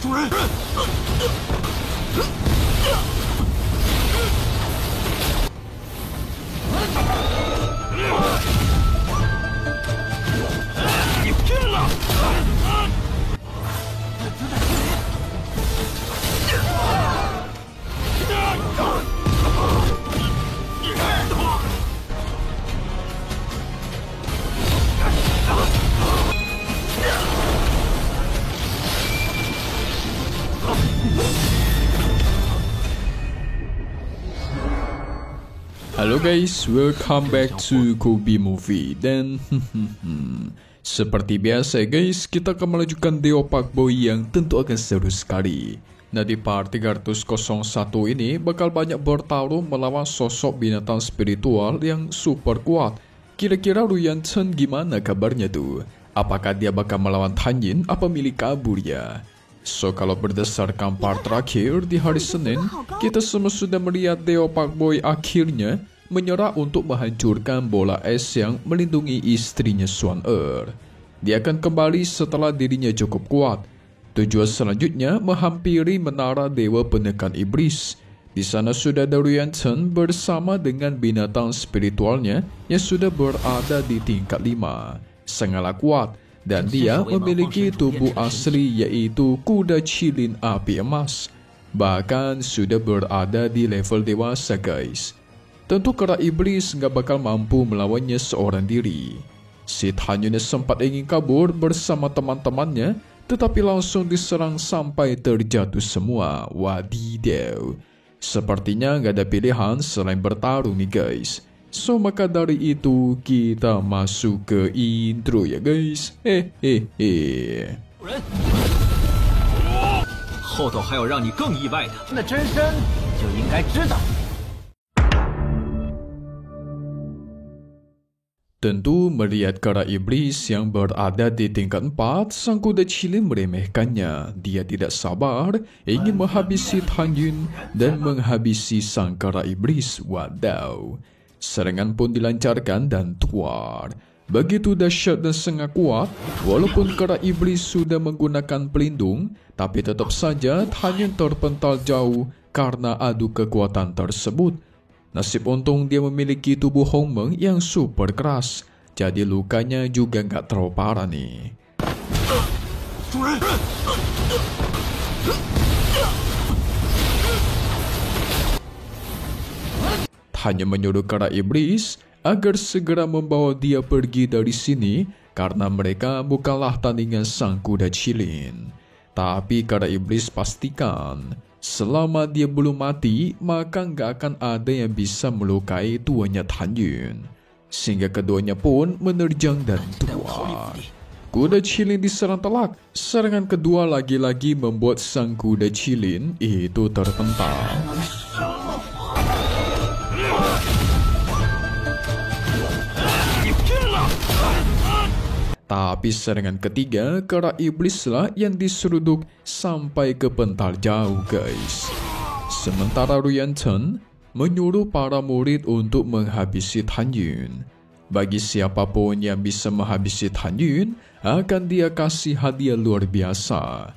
你拼了！ Halo guys, welcome back to Kobe Movie. Dan seperti biasa guys, kita akan melanjutkan Deo Pak Boy yang tentu akan seru sekali. Nah, di part 301 ini bakal banyak bertarung melawan sosok binatang spiritual yang super kuat. Kira-kira Ruyan Chen gimana kabarnya tuh? Apakah dia bakal melawan Tan Yin apa milik kabur ya? So, kalau berdasarkan part terakhir di hari Senin, kita semua sudah melihat Deo Pak Boy akhirnya menyerah untuk menghancurkan bola es yang melindungi istrinya Swan Er. Dia akan kembali setelah dirinya cukup kuat. Tujuan selanjutnya menghampiri menara Dewa Penekan Iblis. Di sana sudah ada Ruyan Chen bersama dengan binatang spiritualnya yang sudah berada di tingkat 5. Sangatlah kuat. Dan dia memiliki tubuh asli yaitu kuda cilin api emas. Bahkan sudah berada di level dewasa guys. Tentu kera iblis gak bakal mampu melawannya seorang diri. Si Tan Yin sempat ingin kabur bersama teman-temannya, tetapi langsung diserang sampai terjatuh semua. Wadidaw. Sepertinya gak ada pilihan selain bertarung nih guys. So, maka dari itu kita masuk ke intro ya guys. 后头还有让你更意外的，那真身就应该知道。 Tentu melihat kera iblis yang berada di tingkat 4, sang kuda cilin meremehkannya. Dia tidak sabar, ingin menghabisi Tan Yin dan menghabisi sang kera iblis. Wadaw. Serangan pun dilancarkan dan tuar. Begitu dahsyat dan sangat kuat, walaupun kera iblis sudah menggunakan pelindung, tapi tetap saja Tan Yin terpental jauh karena adu kekuatan tersebut. Nasib untung dia memiliki tubuh Hong Meng yang super keras, jadi lukanya juga nggak terlalu parah nih. Hanya menyuruh kera iblis agar segera membawa dia pergi dari sini karena mereka bukanlah tandingan sang kuda cilin. Tapi kera iblis pastikan selama dia belum mati maka nggak akan ada yang bisa melukai tuannya Tan Yin. Sehingga keduanya pun menerjang dan tuar. Kuda cilin diserang telak. Serangan kedua lagi-lagi membuat sang kuda cilin itu terpental. Tapi serangan ketiga, kera iblislah yang diseruduk sampai ke pental jauh guys. Sementara Ruyan Chen menyuruh para murid untuk menghabisi Tan Yin. Bagi siapapun yang bisa menghabisi Tan Yin, akan dia kasih hadiah luar biasa.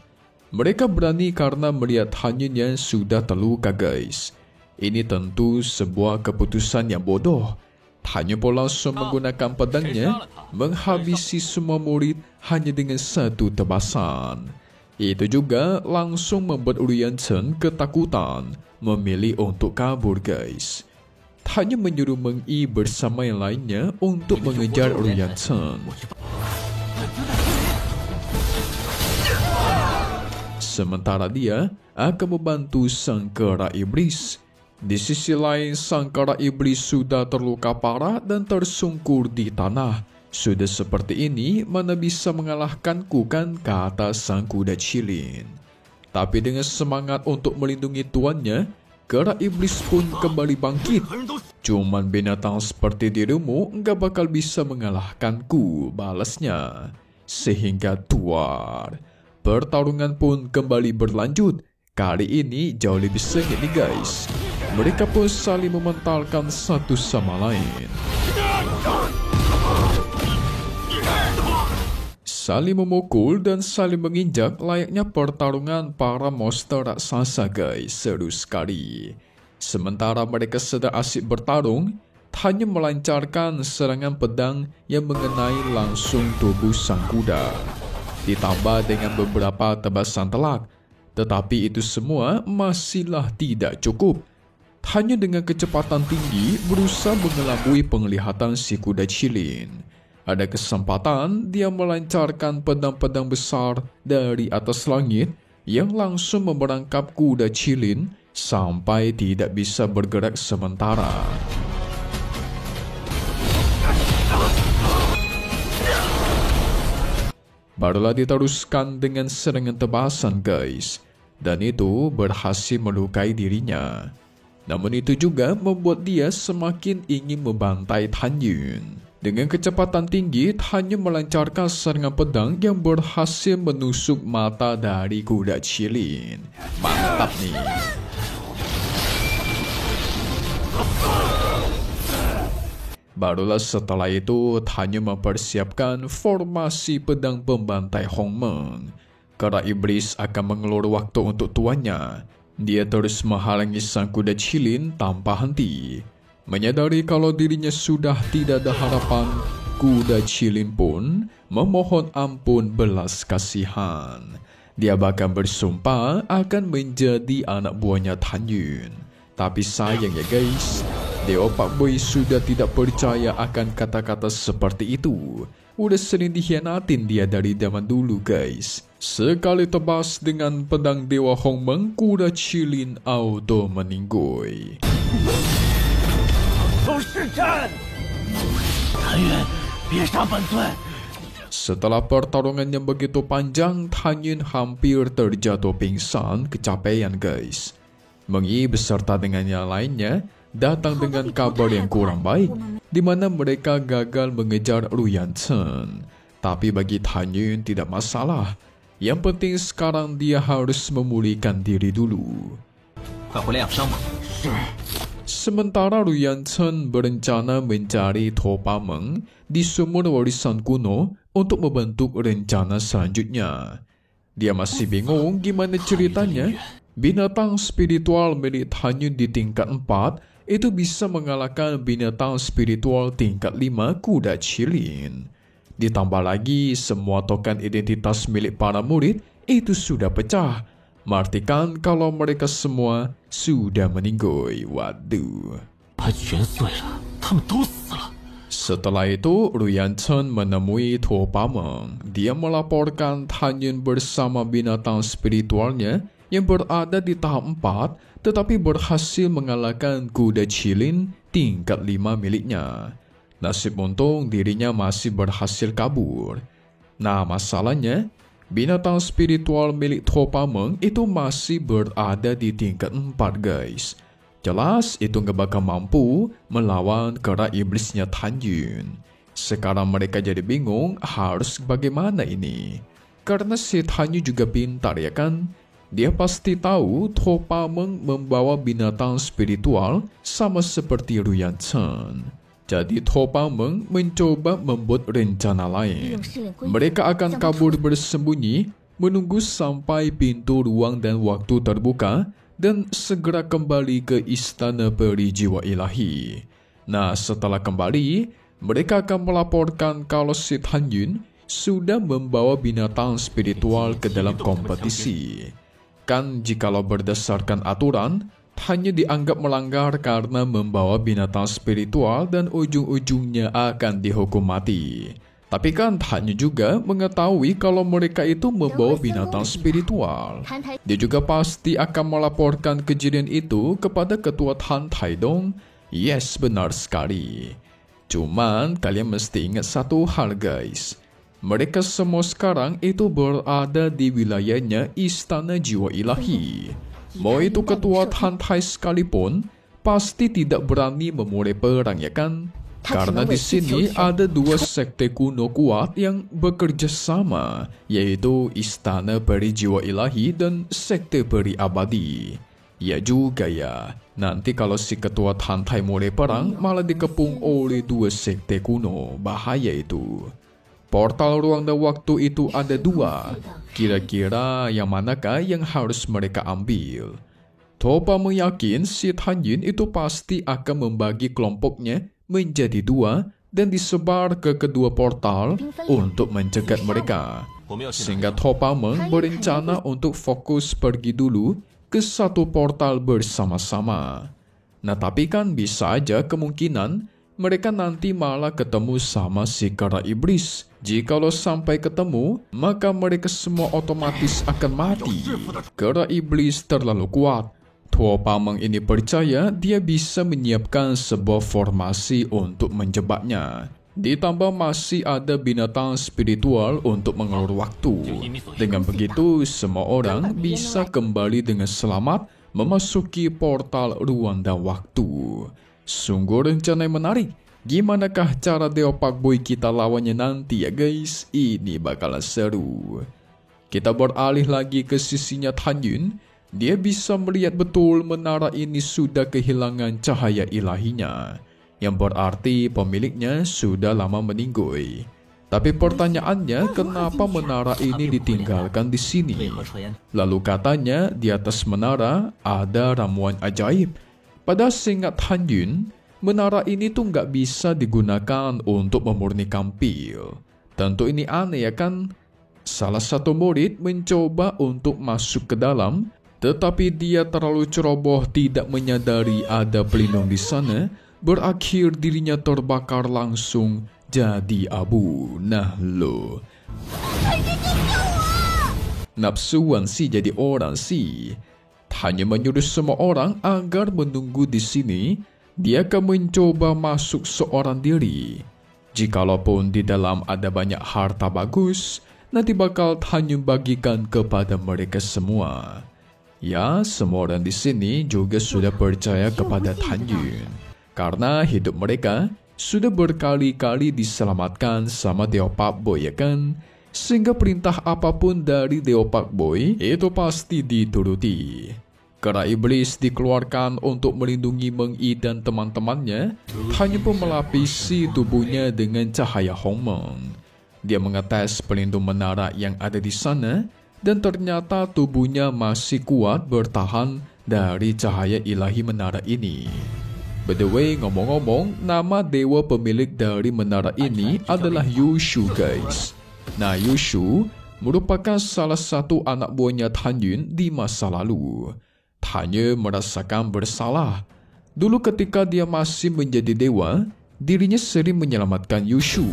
Mereka berani karena melihat Tan Yin yang sudah terluka guys. Ini tentu sebuah keputusan yang bodoh. Tan Yin pun langsung menggunakan pedangnya menghabisi semua murid hanya dengan satu tebasan. Itu juga langsung membuat Ruyan Chen ketakutan, memilih untuk kabur guys. Tan Yin menyuruh Meng Yi bersama yang lainnya untuk mengejar Ruyan Chen. Sementara dia akan membantu sang kera iblis. Di sisi lain, sang kera iblis sudah terluka parah dan tersungkur di tanah. Sudah seperti ini, mana bisa mengalahkanku kan, kata sang kuda cilin. Tapi dengan semangat untuk melindungi tuannya, kera iblis pun kembali bangkit. Cuman binatang seperti dirimu nggak bakal bisa mengalahkanku, balasnya. Sehingga tuar. Pertarungan pun kembali berlanjut. Kali ini jauh lebih sengit nih guys. Mereka pun saling mementalkan satu sama lain. saling memukul dan saling menginjak layaknya pertarungan para monster raksasa guys, seru sekali. Sementara mereka sedang asik bertarung, Tan Yun melancarkan serangan pedang yang mengenai langsung tubuh sang kuda. Ditambah dengan beberapa tebasan telak, tetapi itu semua masihlah tidak cukup. Tan Yun dengan kecepatan tinggi berusaha mengelabui penglihatan si kuda Qilin. Ada kesempatan dia melancarkan pedang-pedang besar dari atas langit yang langsung memerangkap kuda Qilin sampai tidak bisa bergerak sementara. Barulah diteruskan dengan serangan tebasan guys, dan itu berhasil melukai dirinya. Namun itu juga membuat dia semakin ingin membantai Tan Yun. Dengan kecepatan tinggi, Tan Yun melancarkan serangan pedang yang berhasil menusuk mata dari kuda Qilin. Mantap nih. Barulah setelah itu, Tan Yun mempersiapkan formasi pedang pembantai Hong Meng. Kera iblis akan mengelur waktu untuk tuannya. Dia terus menghalangi sang kuda Qilin tanpa henti. Menyadari kalau dirinya sudah tidak ada harapan, kuda Qilin pun memohon ampun belas kasihan. Dia bahkan bersumpah akan menjadi anak buahnya Tan Yun. Tapi sayang ya guys, Dewa Pak Boy sudah tidak percaya akan kata-kata seperti itu. Udah sering dikhianatin dia dari zaman dulu guys. Sekali tebas dengan pedang Dewa Hong Meng, kuda Qilin auto meninggoy. Setelah pertarungan yang begitu panjang, Tan Yun hampir terjatuh pingsan kecapean guys. Meng Yi beserta dengan yang lainnya datang dengan kabar yang kurang baik, di mana mereka gagal mengejar Ruyan Chen. Tapi bagi Tan Yun tidak masalah. Yang penting sekarang dia harus memulihkan diri dulu. Sementara Ruyan Chen berencana mencari To Pa Meng di sumur warisan kuno untuk membentuk rencana selanjutnya. Dia masih bingung gimana ceritanya binatang spiritual milik Tan Yun di tingkat 4 itu bisa mengalahkan binatang spiritual tingkat 5 kuda Qilin. Ditambah lagi semua token identitas milik para murid itu sudah pecah. Martikan kalau mereka semua sudah meninggoy. Waduh. Setelah itu, Ruyan Chen menemui To Pa Meng. Dia melaporkan Tan Yun bersama binatang spiritualnya yang berada di tahap 4 tetapi berhasil mengalahkan kuda Qilin tingkat 5 miliknya. Nasib untung dirinya masih berhasil kabur. Nah masalahnya, binatang spiritual milik To Pa Meng itu masih berada di tingkat 4 guys. Jelas itu gak bakal mampu melawan kera iblisnya Tan Yun. Sekarang mereka jadi bingung harus bagaimana ini. Karena si Tan Yun juga pintar ya kan. Dia pasti tahu To Pa Meng membawa binatang spiritual sama seperti Ruyan Chen. Jadi To Pa Meng mencoba membuat rencana lain. Mereka akan kabur bersembunyi, menunggu sampai pintu ruang dan waktu terbuka, dan segera kembali ke istana peri jiwa ilahi. Nah, setelah kembali, mereka akan melaporkan kalau si Tan Yun sudah membawa binatang spiritual ke dalam kompetisi. Kan jikalau berdasarkan aturan, hanya dianggap melanggar karena membawa binatang spiritual dan ujung-ujungnya akan dihukum mati. Tapi kan hanya juga mengetahui kalau mereka itu membawa binatang spiritual. Dia juga pasti akan melaporkan kejadian itu kepada ketua Han Taidong. Yes, benar sekali. Cuman kalian mesti ingat satu hal guys. Mereka semua sekarang itu berada di wilayahnya Istana Jiwa Ilahi. Mau itu ketua Han Tai sekalipun, pasti tidak berani memulai perang ya kan? Karena di sini ada dua sekte kuno kuat yang bekerja sama, yaitu Istana Peri Jiwa Ilahi dan Sekte Peri Abadi. Ya juga ya, nanti kalau si ketua Han Tai mulai perang malah dikepung oleh dua sekte kuno, bahaya itu. Portal ruang dan waktu itu ada 2. Kira-kira yang manakah yang harus mereka ambil? Topa meyakin si Tan Yun itu pasti akan membagi kelompoknya menjadi 2 dan disebar ke kedua portal untuk mencegat mereka. Sehingga Topa Meng berencana untuk fokus pergi dulu ke satu portal bersama-sama. Nah, tapi kan bisa aja kemungkinan mereka nanti malah ketemu sama si kera iblis. Jikalau sampai ketemu, maka mereka semua otomatis akan mati. Kera iblis terlalu kuat. Tua Pameng ini percaya dia bisa menyiapkan sebuah formasi untuk menjebaknya. Ditambah masih ada binatang spiritual untuk mengulur waktu. Dengan begitu, semua orang bisa kembali dengan selamat memasuki portal ruang dan waktu. Sungguh rencana yang menarik. Gimanakah cara Dewa Pakboy kita lawannya nanti ya guys? Ini bakalan seru. Kita beralih lagi ke sisinya Tan Yun. Dia bisa melihat betul menara ini sudah kehilangan cahaya ilahinya, yang berarti pemiliknya sudah lama meninggoy. Tapi pertanyaannya, kenapa menara ini ditinggalkan di sini? Lalu katanya di atas menara ada ramuan ajaib. Pada seingat Han Yun, menara ini tuh nggak bisa digunakan untuk memurnikan pil. Tentu ini aneh ya kan? Salah satu murid mencoba untuk masuk ke dalam, tetapi dia terlalu ceroboh tidak menyadari ada pelindung di sana. Berakhir dirinya terbakar langsung jadi abu. Nah lo, nafsuan sih jadi orang sih. Hanya menyuruh semua orang agar menunggu di sini. Dia akan mencoba masuk seorang diri. Jikalaupun di dalam ada banyak harta bagus, nanti bakal hanya bagikan kepada mereka semua. Ya, semua orang di sini juga sudah percaya kepada Tan Yun, karena hidup mereka sudah berkali-kali diselamatkan sama Dewa Pakboy ya kan? Sehingga perintah apapun dari Dewa Pakboy itu pasti dituruti. Kera iblis dikeluarkan untuk melindungi Meng Yi dan teman-temannya, hanya pun melapisi tubuhnya dengan cahaya Hong Meng. Dia mengetes pelindung menara yang ada di sana, dan ternyata tubuhnya masih kuat bertahan dari cahaya ilahi menara ini. By the way, ngomong-ngomong, nama dewa pemilik dari menara ini adalah Yushu guys. Nah, Yushu merupakan salah satu anak buahnya Tan Yun di masa lalu. Tan Yun merasakan bersalah. Dulu ketika dia masih menjadi dewa, dirinya sering menyelamatkan Yushu.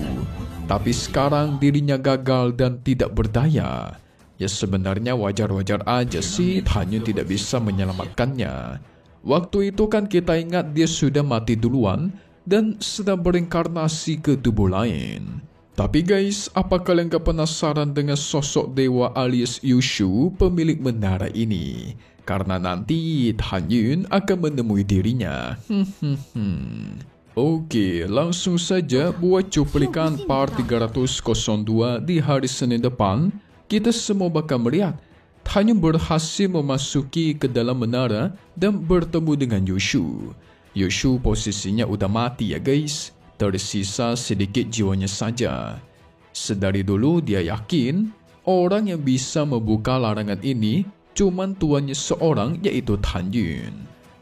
Tapi sekarang dirinya gagal dan tidak berdaya. Ya sebenarnya wajar-wajar aja sih Tan Yun tidak bisa menyelamatkannya. Waktu itu kan kita ingat dia sudah mati duluan dan sedang berinkarnasi ke tubuh lain. Tapi guys, apa kalian gak penasaran dengan sosok dewa alias Yushu pemilik menara ini? Karena nanti Tan Yun akan menemui dirinya. Oke, langsung saja buat cuplikan part 302 di hari Senin depan. Kita semua bakal melihat Tan Yun berhasil memasuki ke dalam menara dan bertemu dengan Yushu. Yushu posisinya udah mati ya guys. Tersisa sedikit jiwanya saja. Sedari dulu dia yakin orang yang bisa membuka larangan ini cuman tuannya seorang, yaitu Tan Yun.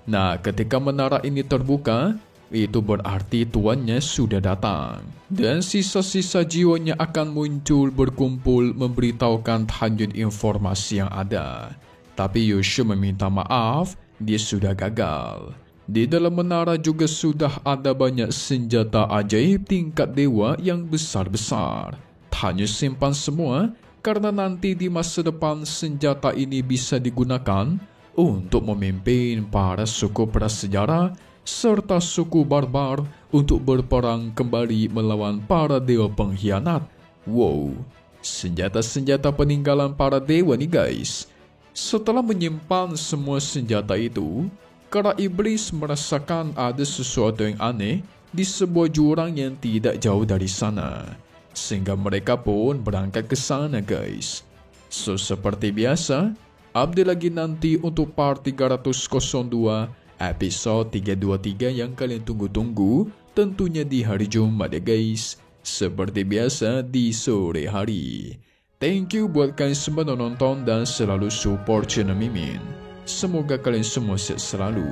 Nah, ketika menara ini terbuka, itu berarti tuannya sudah datang. Dan sisa-sisa jiwanya akan muncul berkumpul memberitahukan Tan Yun informasi yang ada. Tapi Yushu meminta maaf, dia sudah gagal. Di dalam menara juga sudah ada banyak senjata ajaib tingkat dewa yang besar-besar. Tan Yun simpan semua, karena nanti di masa depan senjata ini bisa digunakan untuk memimpin para suku prasejarah serta suku barbar untuk berperang kembali melawan para dewa pengkhianat. Wow, senjata-senjata peninggalan para dewa nih guys. Setelah menyimpan semua senjata itu, kera iblis merasakan ada sesuatu yang aneh di sebuah jurang yang tidak jauh dari sana. Sehingga mereka pun berangkat ke sana guys. So seperti biasa, update lagi nanti untuk part 302 episode 323 yang kalian tunggu-tunggu. Tentunya di hari Jumat ya guys. seperti biasa di sore hari. Thank you buat kalian semua yang nonton dan selalu support channel Mimin. Semoga kalian semua sehat selalu.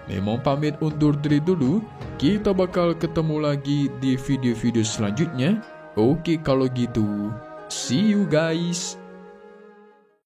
Memang pamit undur diri dulu. Kita bakal ketemu lagi di video-video selanjutnya. Oke kalau gitu, see you guys.